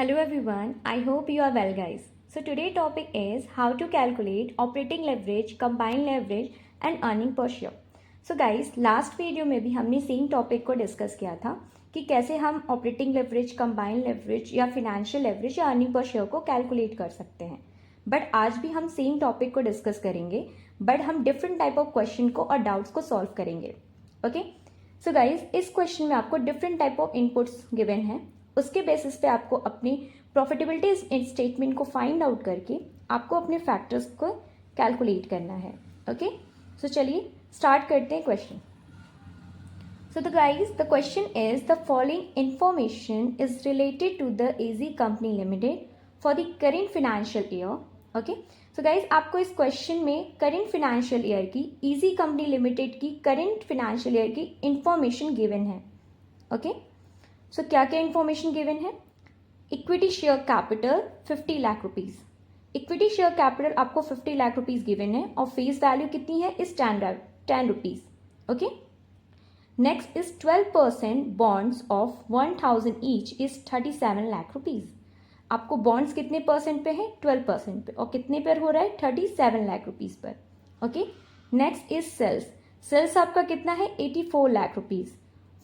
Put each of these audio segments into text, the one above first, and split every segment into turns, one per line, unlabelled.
Hello everyone, I hope you are well guys. So today topic is how to calculate operating leverage, combined leverage and earning per share. So guys, last video में भी हमने same topic को discuss किया था कि कैसे हम operating leverage, combined leverage या फिनेंशियल लेवरेज या अर्निंग पर शेयर को कैलकुलेट कर सकते हैं. बट आज भी हम सेम टॉपिक को डिस्कस करेंगे, बट हम डिफरेंट टाइप ऑफ क्वेश्चन को और डाउट्स को सॉल्व करेंगे. ओके, सो गाइज इस क्वेश्चन में आपको different type of inputs given है. उसके बेसिस पे आपको अपनी प्रॉफिटेबिलिटी स्टेटमेंट को फाइंड आउट करके आपको अपने फैक्टर्स को कैलकुलेट करना है. ओके, सो चलिए स्टार्ट करते हैं question. So the guys the question is the following information is related to the AG company limited for the current financial year. Okay, so guys आपको इस क्वेश्चन में करेंट फाइनेंशियल ईयर की EG company limited की current financial year की information given है. Okay, so क्या क्या information given है. Equity share capital 50 lakh rupees. Equity share capital आपको 50 लाख रुपीज गिवन है और फेस वैल्यू कितनी है इस 10 rupees. Okay, next is 12% bonds of 1000 each is 37 lakh rupees. आपको बॉन्ड्स कितने परसेंट पे है 12% पे और कितने पर हो रहा है 37 लाख रुपीज पर. Okay, next is sales. Sales आपका कितना है 84 lakh rupees.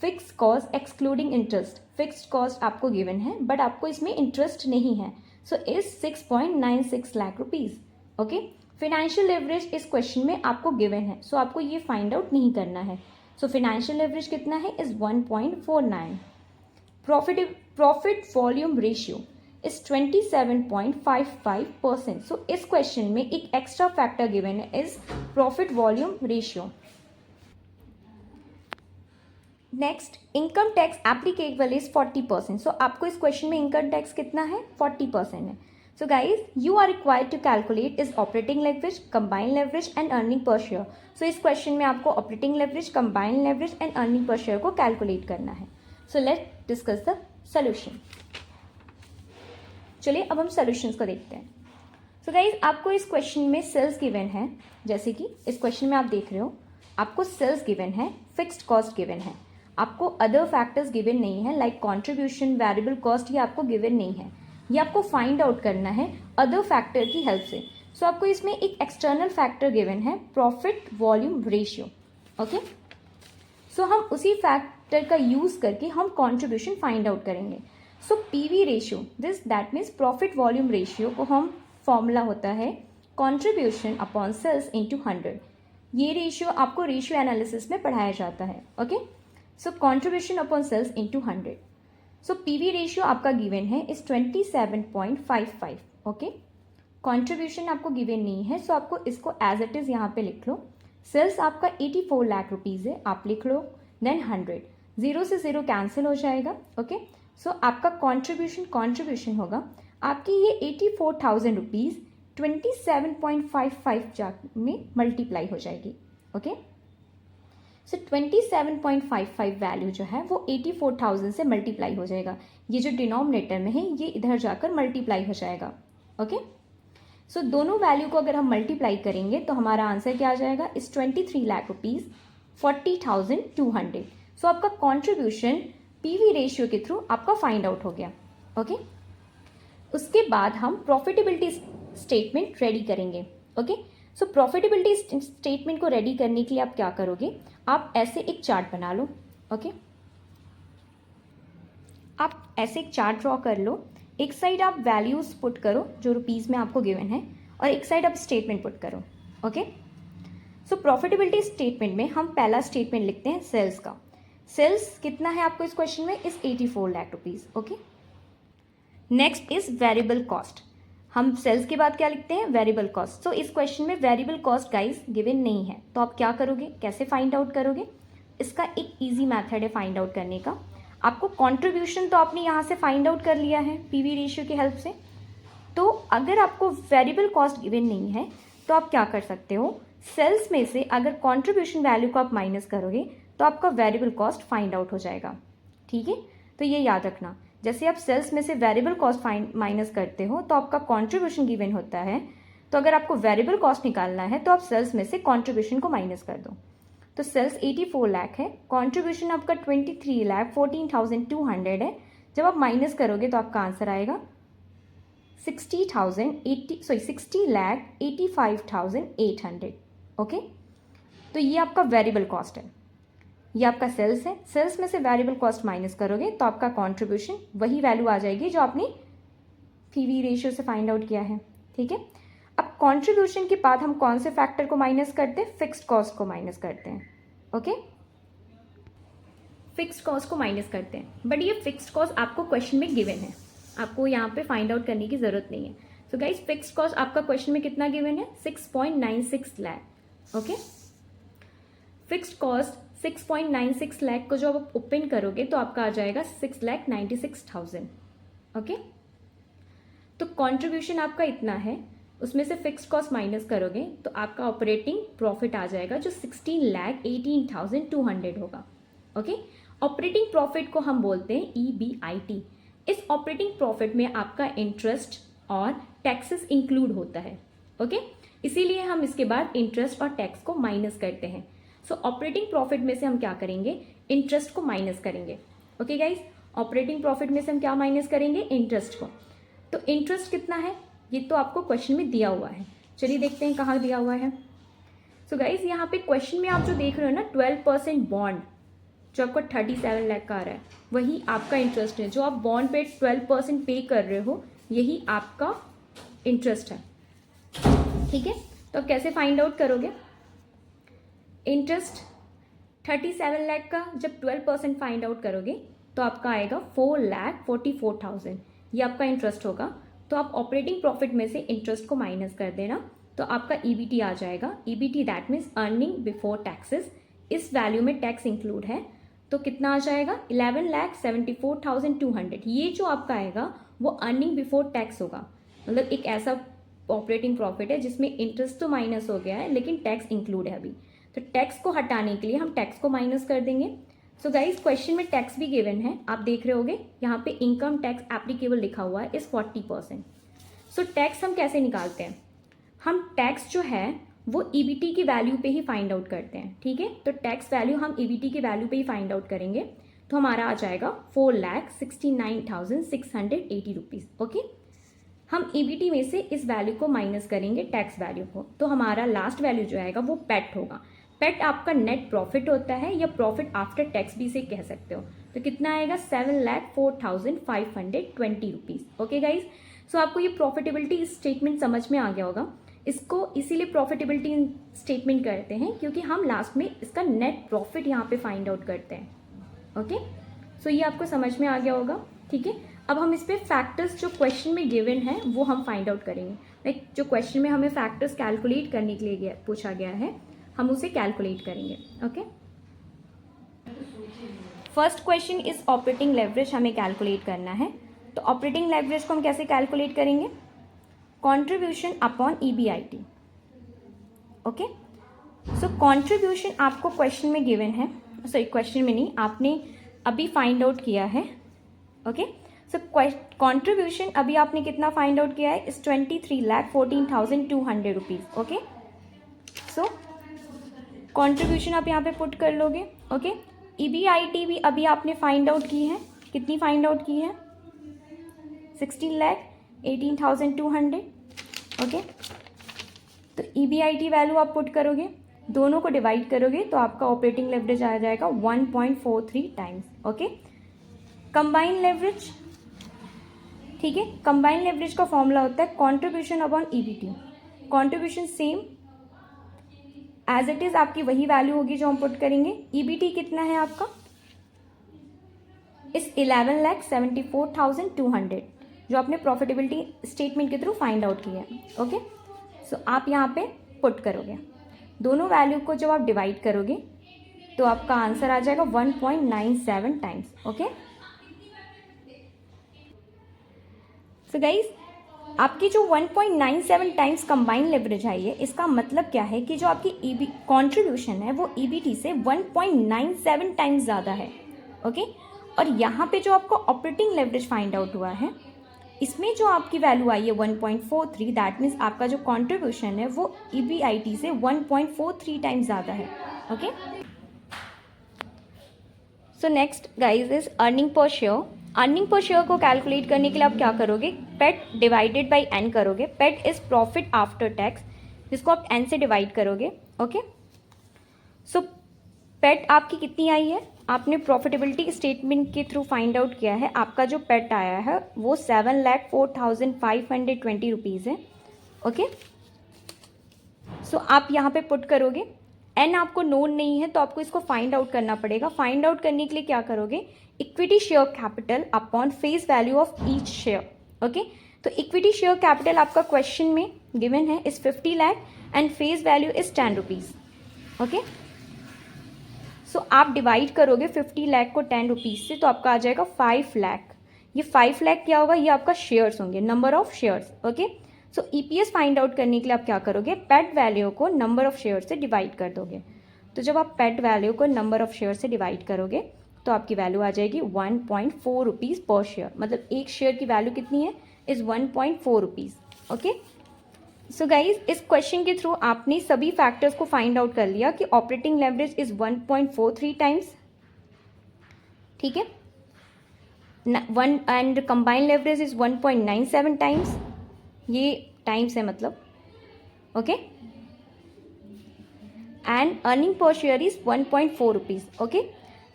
Fix cost excluding interest. Fixed cost आपको गिवन है बट आपको इसमें इंटरेस्ट नहीं है, so is 6.96 lakh rupees. Okay, financial leverage इस क्वेश्चन में आपको गिवन है, सो आपको ये फाइंड आउट नहीं करना है. सो फाइनेंशियल लेवरेज कितना है is 1.49. Profit volume ratio is 27.55%. सो इस क्वेश्चन में एक एक्स्ट्रा फैक्टर गिवन है is profit volume ratio. Next income tax applicable is 40%. सो आपको इस क्वेश्चन में इनकम टैक्स कितना है 40% है. So guys you are required to calculate is operating leverage, combined leverage and earning per share. So इस question में आपको operating leverage, combined leverage and earning per share को कैलकुलेट करना है. So let discuss the solution. चलिए अब हम solutions को देखते हैं. सो गाइज आपको इस क्वेश्चन में सेल्स गिवन है, जैसे कि इस क्वेश्चन में आप देख रहे हो आपको सेल्स गिवन है, फिक्स्ड कॉस्ट गिवन है, आपको अदर फैक्टर्स गिवन नहीं है लाइक कंट्रीब्यूशन, वेरिएबल कॉस्ट, ये आपको गिवन नहीं है. ये आपको फाइंड आउट करना है अदर फैक्टर की हेल्प से. सो आपको इसमें एक एक्सटर्नल फैक्टर गिवन है प्रॉफिट वॉल्यूम रेशियो. ओके, सो हम उसी फैक्टर का यूज करके हम कंट्रीब्यूशन फाइंड आउट करेंगे. So PV ratio that means profit volume ratio को हम फॉर्मूला होता है कंट्रीब्यूशन अपॉन सेल्स इंटू 100. ये रेशियो आपको रेशियो एनालिसिस में पढ़ाया जाता है. ओके, सो कंट्रीब्यूशन अपॉन सेल्स इंटू 100. सो पीवी रेशियो आपका गिवन है इस 27.55. ओके, कंट्रीब्यूशन आपको गिवन नहीं है, सो आपको इसको एज इट इज यहाँ पे लिख लो. सेल्स आपका 84 लाख रुपीज है, आप लिख लो, देन 100. 0 से 0 कैंसिल हो जाएगा. ओके, सो आपका कंट्रीब्यूशन होगा आपकी ये 84,000 रुपीज 27.55 में मल्टीप्लाई हो जाएगी. ओके, सो 27.55 वैल्यू जो है वो 84,000 से मल्टीप्लाई हो जाएगा. ये जो डिनोमिनेटर में है ये इधर जाकर मल्टीप्लाई हो जाएगा. ओके, सो दोनों वैल्यू को अगर हम मल्टीप्लाई करेंगे तो हमारा आंसर क्या आ जाएगा इस 23 लाख रुपीज 40,200. सो आपका कॉन्ट्रीब्यूशन पीवी रेशियो के थ्रू आपका फाइंड आउट हो गया. ओके, उसके बाद हम प्रॉफिटेबिलिटी स्टेटमेंट रेडी करेंगे. ओके, सो प्रॉफिटेबिलिटी स्टेटमेंट को रेडी करने के लिए आप क्या करोगे, आप ऐसे एक चार्ट बना लो. ओके, आप ऐसे एक चार्ट ड्रॉ कर लो. एक साइड आप वैल्यूज पुट करो जो रुपीज में आपको गिवन है और एक साइड आप स्टेटमेंट पुट करो. ओके, सो प्रॉफिटेबिलिटी स्टेटमेंट में हम पहला स्टेटमेंट लिखते हैं सेल्स का. सेल्स कितना है आपको इस क्वेश्चन में इस 84 lakh rupees. Okay, next is variable cost. हम सेल्स के बाद क्या लिखते हैं वेरिएबल कॉस्ट. सो इस क्वेश्चन में वेरिएबल कॉस्ट गाइस गिवन नहीं है, तो आप क्या करोगे, कैसे फाइंड आउट करोगे. इसका एक इजी मेथड है फाइंड आउट करने का. आपको कंट्रीब्यूशन तो आपने यहाँ से फाइंड आउट कर लिया है पीवी रेशियो की हेल्प से, तो अगर आपको वेरिएबल कॉस्ट गिवन नहीं है तो आप क्या कर सकते हो, सेल्स में से अगर कंट्रीब्यूशन वैल्यू को आप माइनस करोगे तो आपका वेरिएबल कॉस्ट फाइंड आउट हो जाएगा. ठीक है, तो ये याद रखना. जैसे आप सेल्स में से वेरिएबल कॉस्ट माइनस करते हो तो आपका कंट्रीब्यूशन गिवन होता है, तो अगर आपको वेरिएबल कॉस्ट निकालना है तो आप सेल्स में से कंट्रीब्यूशन को माइनस कर दो. तो सेल्स 84 लाख है, कंट्रीब्यूशन आपका 23 लाख 14,200 है, जब आप माइनस करोगे तो आपका आंसर आएगा 60,85,800। ओके, तो ये आपका वेरिएबल कॉस्ट है, ये आपका सेल्स है। सेल्स में से वेरिएबल कॉस्ट माइनस करोगे तो आपका कंट्रीब्यूशन वही वैल्यू आ जाएगी जो आपने पीवी रेशियो से फाइंड आउट किया है। ठीक है, अब कंट्रीब्यूशन के बाद हम कौन से फैक्टर को माइनस करते हैं? फिक्स्ड कॉस्ट को माइनस करते हैं। ओके, फिक्स्ड कॉस्ट को माइनस करते हैं, बट ये फिक्स्ड कॉस्ट आपको क्वेश्चन में गिवन है, आपको यहाँ पे फाइंड आउट करने की जरूरत नहीं है। सो गाइस, फिक्स्ड कॉस्ट आपका क्वेश्चन में कितना गिवन है? 6.96 lakh. Okay, fixed cost 6.96 lakh को जब आप ओपन करोगे तो आपका आ जाएगा 6,96,000। ओके, तो कंट्रीब्यूशन आपका इतना है, उसमें से फिक्स्ड कॉस्ट माइनस करोगे तो आपका ऑपरेटिंग प्रॉफिट आ जाएगा जो 16,18,200 होगा। ओके, ऑपरेटिंग प्रॉफिट को हम बोलते हैं EBIT। इस ऑपरेटिंग प्रॉफिट में आपका इंटरेस्ट और टैक्सेस इंक्लूड होता है। ओके, इसीलिए हम इसके बाद इंटरेस्ट और टैक्स को माइनस करते हैं। सो ऑपरेटिंग प्रॉफिट में से हम क्या करेंगे? इंटरेस्ट को माइनस करेंगे। ओके गाइज, ऑपरेटिंग प्रॉफिट में से हम क्या माइनस करेंगे? इंटरेस्ट को। तो इंटरेस्ट कितना है ये तो आपको क्वेश्चन में दिया हुआ है, चलिए देखते हैं कहाँ दिया हुआ है। सो गाइज, यहाँ पे क्वेश्चन में आप जो देख रहे हो ना 12% बॉन्ड जो आपको 37 लाख का आ रहा है, वही आपका इंटरेस्ट है। जो आप बॉन्ड पे 12% पे कर रहे हो यही आपका इंटरेस्ट है। ठीक है, तो आप कैसे फाइंड आउट करोगे? इंटरेस्ट 37 लाख का जब 12% फाइंड आउट करोगे तो आपका आएगा 4,44,000, ये आपका इंटरेस्ट होगा। तो आप ऑपरेटिंग प्रॉफिट में से इंटरेस्ट को माइनस कर देना तो आपका EBT आ जाएगा। EBT that means earning before taxes. इस वैल्यू में टैक्स इंक्लूड है तो कितना आ जाएगा? 11,74,200। ये जो आपका आएगा वो अर्निंग बिफोर टैक्स होगा, मतलब एक ऐसा ऑपरेटिंग प्रॉफिट है जिसमें इंटरेस्ट तो माइनस हो गया है लेकिन टैक्स इंक्लूड है अभी। तो टैक्स को हटाने के लिए हम टैक्स को माइनस कर देंगे। सो गाइज, क्वेश्चन में टैक्स भी गिवन है, आप देख रहे होगे यहाँ पे इनकम टैक्स एप्लीकेबल लिखा हुआ है इस 40%। सो टैक्स हम कैसे निकालते हैं? हम टैक्स जो है वो EBT की वैल्यू पे ही फाइंड आउट करते हैं। ठीक है, तो टैक्स वैल्यू हम EBT की वैल्यू पे ही फाइंड आउट करेंगे तो हमारा आ जाएगा 4,69,680 रुपीज़। ओके, हम EBT में से इस वैल्यू को माइनस करेंगे टैक्स वैल्यू को, तो हमारा लास्ट वैल्यू जो आएगा वो पैट होगा। पैट आपका नेट प्रॉफिट होता है या प्रॉफिट आफ्टर टैक्स भी इसे कह सकते हो। तो कितना आएगा? 7,04,520 रुपीज़। ओके गाइज, सो आपको ये प्रॉफिटेबिलिटी स्टेटमेंट समझ में आ गया होगा। इसको इसीलिए प्रॉफिटेबिलिटी स्टेटमेंट करते हैं क्योंकि हम लास्ट में इसका नेट प्रॉफिट यहाँ पे फाइंड आउट करते हैं। ओके, सो ये आपको समझ में आ गया होगा। ठीक है, अब हम इस पे फैक्टर्स जो क्वेश्चन में गिवन है वो हम फाइंड आउट करेंगे। लाइक जो क्वेश्चन में हमें फैक्टर्स कैलकुलेट करने के लिए पूछा गया है हम उसे कैलकुलेट करेंगे। Okay, first question is operating leverage हमें कैलकुलेट करना है। तो ऑपरेटिंग लेवरेज को हम कैसे कैलकुलेट करेंगे? Contribution upon EBIT। ओके, सो कंट्रीब्यूशन आपको क्वेश्चन में गिवन है, सॉरी क्वेश्चन में नहीं, आपने अभी फाइंड आउट किया है। ओके, सो कंट्रीब्यूशन अभी आपने कितना फाइंड आउट किया है? इस 23,14,200 रुपीज़। ओके, सो कंट्रीब्यूशन आप यहाँ पे पुट कर लोगे। ओके, EBIT भी अभी आपने फाइंड आउट की है, कितनी फाइंड आउट की है? 16,18,200। ओके, तो EBIT वैल्यू आप पुट करोगे, दोनों को डिवाइड करोगे तो आपका ऑपरेटिंग लेवरेज आ जाएगा 1.43 टाइम्स। ओके, कंबाइन लेवरेज, ठीक है, कंबाइन लेवरेज का फॉर्मूला होता है contribution upon EBT। Contribution same as it is आपकी वही वैल्यू होगी जो हम पुट करेंगे। EBT कितना है आपका? इस 11,74,200 जो आपने प्रॉफिटेबिलिटी स्टेटमेंट के थ्रू फाइंड आउट किया है। ओके, सो आप यहाँ पे पुट करोगे, दोनों वैल्यू को जब आप डिवाइड करोगे तो आपका आंसर आ जाएगा 1.97 टाइम्स। ओके, सो गाइज, आपकी जो 1.97 टाइम्स कंबाइन लेवरेज आई है, इसका मतलब क्या है कि जो आपकी कंट्रीब्यूशन है वो EBT से 1.97 टाइम्स ज़्यादा है। ओके, और यहाँ पे जो आपको ऑपरेटिंग लेवरेज फाइंड आउट हुआ है इसमें जो आपकी वैल्यू आई है 1.43, दैट मीन्स आपका जो कंट्रीब्यूशन है वो EBIT से 1.43 टाइम्स ज़्यादा है। Okay, so next guys is earning per share. Earning per share को कैलकुलेट करने के लिए आप क्या करोगे, पेट डिवाइडेड बाई एन करोगे। पेट इज प्रॉफिट आफ्टर टैक्स, जिसको आप एन से डिवाइड करोगे। ओके, सो पेट आपकी कितनी आई है, आपने प्रॉफिटेबिलिटी स्टेटमेंट के थ्रू फाइंड आउट किया है। आपका जो पेट आया है वो 7,04,520 रुपीज़ है। ओके, सो आप यहाँ पे पुट करोगे। एन आपको नोन नहीं है तो आपको इसको फाइंड आउट करना पड़ेगा। फाइंड आउट करने के लिए क्या करोगे, equity share capital upon face value of each share. Okay, तो इक्विटी शेयर कैपिटल आपका क्वेश्चन में गिवन है is 50 lakh and face value is 10 rupees. Okay, so आप डिवाइड करोगे 50 लाख को 10 रुपीज़ से, तो आपका आ जाएगा 5 लाख। ये 5 लाख क्या होगा, ये आपका शेयर्स होंगे, number of shares. Okay, so EPS find out करने के लिए आप क्या करोगे, पेट वैल्यू को नंबर ऑफ शेयर से डिवाइड कर दोगे। तो जब आप पेट वैल्यू को नंबर ऑफ शेयर से डिवाइड करोगे तो आपकी वैल्यू आ जाएगी 1.4 रुपीज़ पर शेयर। मतलब एक शेयर की वैल्यू कितनी है, is 1.4 rupees. Okay, so guys इस क्वेश्चन के थ्रू आपने सभी फैक्टर्स को फाइंड आउट कर लिया कि ऑपरेटिंग लेवरेज इज 1.43 टाइम्स, ठीक है, one and combined leverage is 1.97 times, ये टाइम्स है मतलब। Okay, and earning per share is 1.4 rupees. Okay,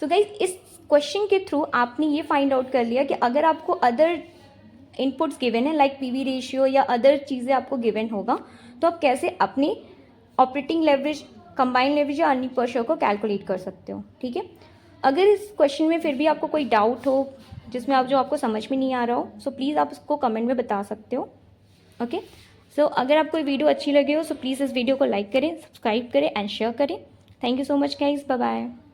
so guys इस क्वेश्चन के थ्रू आपने ये फाइंड आउट कर लिया कि अगर आपको अदर इनपुट्स गिवन है लाइक पीवी रेशियो या अदर चीज़ें आपको गिवन होगा तो आप कैसे अपनी ऑपरेटिंग लेवरेज, कंबाइंड लेवरेज या अर्निंग पर शेयर को कैलकुलेट कर सकते हो। ठीक है, अगर इस क्वेश्चन में फिर भी आपको कोई डाउट हो जिसमें आपको समझ में नहीं आ रहा हो, सो प्लीज़ आप उसको कमेंट में बता सकते हो। ओके, सो अगर आपको वीडियो अच्छी लगी हो सो प्लीज़ इस वीडियो को लाइक करें, सब्सक्राइब करें एंड शेयर करें। Thank you so much guys, bye bye.